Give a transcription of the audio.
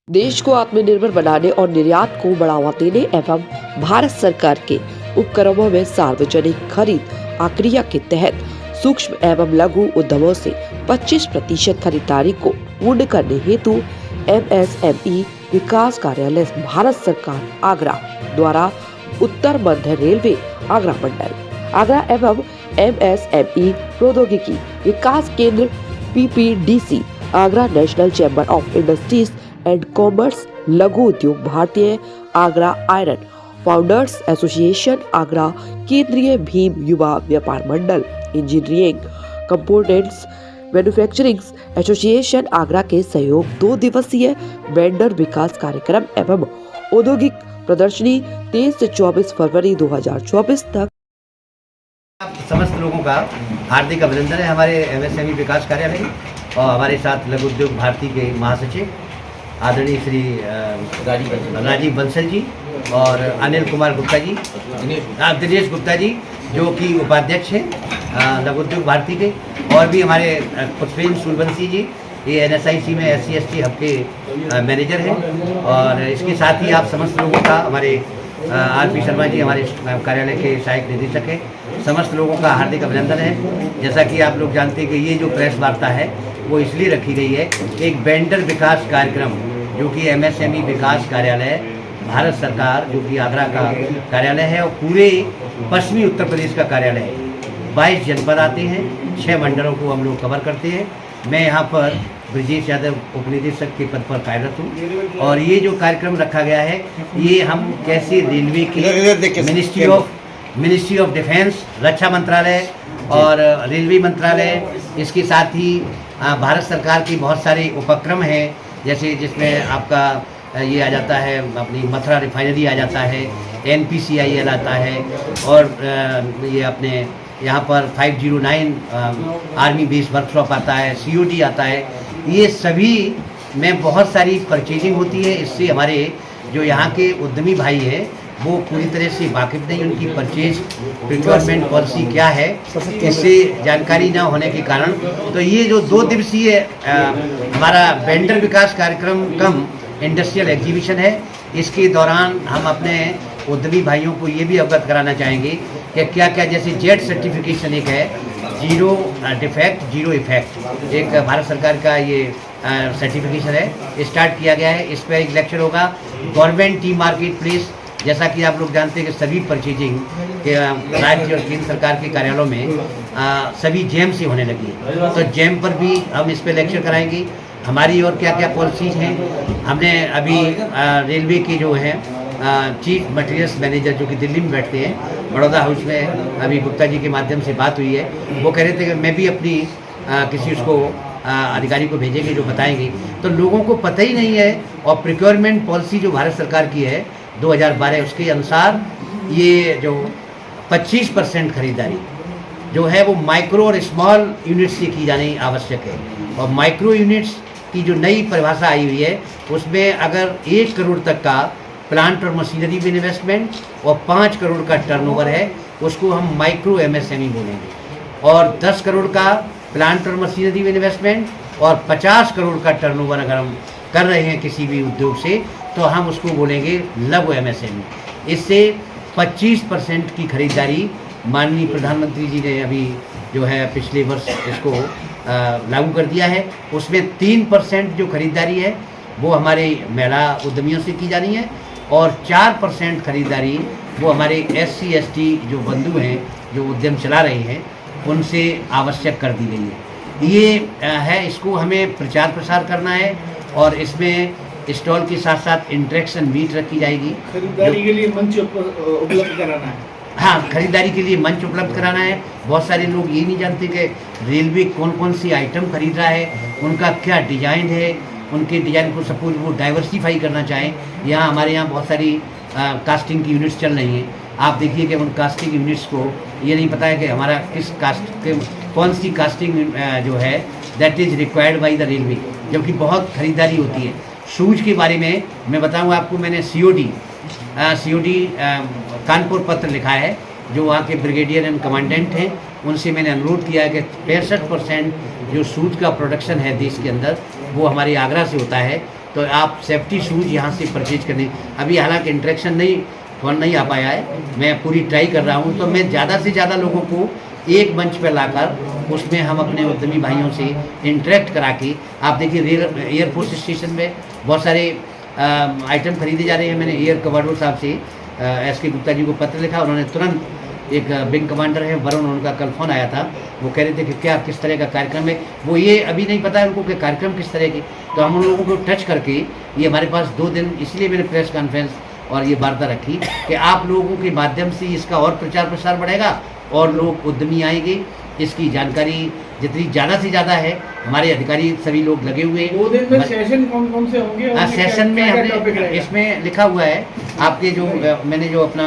देश को आत्मनिर्भर बनाने और निर्यात को बढ़ावा देने एवं भारत सरकार के उपक्रमों में सार्वजनिक खरीद प्रक्रिया के तहत सूक्ष्म एवं लघु उद्यमों से 25% खरीदारी को पूर्ण करने हेतु MSME विकास कार्यालय भारत सरकार आगरा द्वारा उत्तर मध्य रेलवे आगरा मंडल आगरा एवं MSME प्रौद्योगिकी विकास केंद्र PPDC Agra national chamber of industries and commerce लघु उद्योग भारतीय Agra iron founders association Agra केंद्रीय भीम युवा व्यापार मंडल engineering components manufacturing association Agra के सहयोग 2 दिवसीय वेंडर विकास कार्यक्रम एवं औद्योगिक प्रदर्शनी 23 से 24 फरवरी 2024 तक। समस्त लोगों का हार्दिक अभिनंदन है हमारे MSME विकास कार्यालय और हमारे साथ लघु उद्योग भारती के महासचिव आदरणीय श्री राजीव बंसल जी और अनिल कुमार गुप्ता जी, दिनेश गुप्ता जी जो कि उपाध्यक्ष हैं लघु उद्योग भारती के, और भी हमारे पुष्पेन सूर्यवंशी जी ये NSIC में SC/ST हब के मैनेजर हैं, और इसके साथ ही आप समस्त लोगों का हमारे RP शर्मा जी हमारे कार्यालय के सहायक निदेशक हैं, समस्त लोगों का हार्दिक अभिनंदन है। जैसा कि आप लोग जानते हैं कि ये जो प्रेस वार्ता है वो इसलिए रखी गई है, एक वेंडर विकास कार्यक्रम जो कि MSME विकास कार्यालय भारत सरकार जो कि आगरा का कार्यालय है और पूरे पश्चिमी उत्तर प्रदेश का कार्यालय है। 22 जनपद आते हैं, 6 मंडलों को हम लोग कवर करते हैं। मैं यहाँ पर ब्रजेश यादव उपनिदेशक के पद पर कार्यरत हूँ, और ये जो कार्यक्रम रखा गया है ये हम कैसे रेलवे की मिनिस्ट्री ऑफ डिफेंस, रक्षा मंत्रालय और रेलवे मंत्रालय, इसके साथ ही भारत सरकार की बहुत सारे उपक्रम हैं, जैसे जिसमें आपका ये आ जाता है, अपनी मथुरा रिफाइनरी आ जाता है, NPCIL आता है, और ये अपने यहाँ पर 509 आर्मी बेस वर्कशॉप आता है, COD आता है। ये सभी में बहुत सारी परचेजिंग होती है। इससे हमारे जो यहाँ के उद्यमी भाई हैं वो पूरी तरह से वाकिफ नहीं, उनकी परचेज प्रिक्योरमेंट पॉलिसी क्या है इससे जानकारी ना होने के कारण। तो ये जो 2 दिवसीय हमारा वेंडर विकास कार्यक्रम कम इंडस्ट्रियल एग्जीबिशन है, इसके दौरान हम अपने उद्यमी भाइयों को ये भी अवगत कराना चाहेंगे कि क्या क्या, जैसे जेट सर्टिफिकेशन एक है, जीरो डिफेक्ट जीरो इफेक्ट, एक भारत सरकार का ये सर्टिफिकेशन है, स्टार्ट किया गया है। इस पर एक लेक्चर होगा। गवर्नमेंट टी मार्केट प्लेस, जैसा कि आप लोग जानते हैं कि सभी परचेजिंग के राज्य और केंद्र सरकार के कार्यालयों में सभी जेम से होने लगी है, तो जेम पर भी हम इस पर लेक्चर कराएंगे। हमारी और क्या क्या पॉलिसीज हैं। हमने अभी रेलवे के जो हैं चीफ मटेरियल्स मैनेजर जो कि दिल्ली में बैठते हैं, बड़ौदा हाउस में अभी गुप्ता जी के माध्यम से बात हुई है, वो कह रहे थे कि मैं भी अपनी किसी उसको अधिकारी को भेजेंगे जो बताएंगे। तो लोगों को पता ही नहीं है, और प्रिक्योरमेंट पॉलिसी जो भारत सरकार की है 2012 उसके अनुसार ये जो 25% खरीदारी जो है वो माइक्रो और स्मॉल यूनिट से की जानी आवश्यक है। और माइक्रो यूनिट्स की जो नई परिभाषा आई हुई है उसमें अगर 1 करोड़ तक का प्लांट और मशीनरी में इन्वेस्टमेंट और 5 करोड़ का टर्नओवर है उसको हम माइक्रो MSME बोलेंगे, और 10 करोड़ का प्लांट और मशीनरी में इन्वेस्टमेंट और 50 करोड़ का टर्नओवर अगर हम कर रहे हैं किसी भी उद्योग से तो हम उसको बोलेंगे लघु MSME। इससे 25% की खरीदारी माननीय प्रधानमंत्री जी ने अभी जो है पिछले वर्ष इसको लागू कर दिया है। उसमें 3% जो खरीदारी है वो हमारे महिला उद्यमियों से की जानी है, और 4% खरीदारी वो हमारे SC/ST जो बंधु हैं जो उद्यम चला रहे हैं उनसे आवश्यक कर दी गई है। ये है, इसको हमें प्रचार प्रसार करना है, और इसमें स्टॉल के साथ साथ इंटरेक्शन मीट रखी जाएगी। खरीदारी के लिए मंच उपलब्ध कराना है। हाँ, खरीदारी के लिए मंच उपलब्ध कराना है। बहुत सारे लोग ये नहीं जानते कि रेलवे कौन कौन सी आइटम खरीद रहा है, उनका क्या डिजाइन है, उनके डिजाइन को सपोज वो डाइवर्सिफाई करना चाहें। यहाँ हमारे यहाँ बहुत सारी कास्टिंग की यूनिट्स चल रही हैं। आप देखिए कि उन कास्टिंग यूनिट्स को ये नहीं पता है कि हमारा किस कास्ट के कौन सी कास्टिंग जो है that is required by the railway, जबकि बहुत खरीदारी होती है। शूज के बारे में मैं बताऊँगा आपको, मैंने COD कानपुर पत्र लिखा है, जो वहाँ के ब्रिगेडियर एंड कमांडेंट हैं, उनसे मैंने अनुरोध किया है कि 65% जो सूत का प्रोडक्शन है देश के अंदर वो हमारे आगरा से होता है। तो आप सेफ्टी शूज़ यहाँ से परचेज करने, अभी हालांकि इंटरेक्शन नहीं फोन नहीं आ पाया है, मैं पूरी ट्राई कर रहा हूँ, तो मैं ज़्यादा से ज़्यादा लोगों को एक मंच पर लाकर उसमें हम अपने उद्यमी भाइयों से इंटरेक्ट करा के, आप देखिए एयरफोर्स स्टेशन में बहुत सारे आइटम खरीदे जा रहे हैं। मैंने एयर कमांडर साहब से SK गुप्ता जी को पत्र लिखा, उन्होंने तुरंत एक विंग कमांडर है वरुण, उनका कल फोन आया था, वो कह रहे थे कि क्या किस तरह का कार्यक्रम है, वो ये अभी नहीं पता है उनको कि कार्यक्रम किस तरह के, तो हम उन लोगों को टच करके ये हमारे पास 2 दिन, इसलिए मैंने प्रेस कॉन्फ्रेंस और ये वार्ता रखी कि आप लोगों के माध्यम से इसका और प्रचार प्रसार बढ़ेगा और लोग उद्यमी आएंगे, इसकी जानकारी जितनी ज़्यादा से ज़्यादा है, हमारे अधिकारी सभी लोग लगे हुए हैं। 2 दिन में सेशन कौन कौन से होंगे? सेशन में क्या-क्या हमने टॉपिक रहेगा? इसमें लिखा हुआ है आपके जो मैंने जो अपना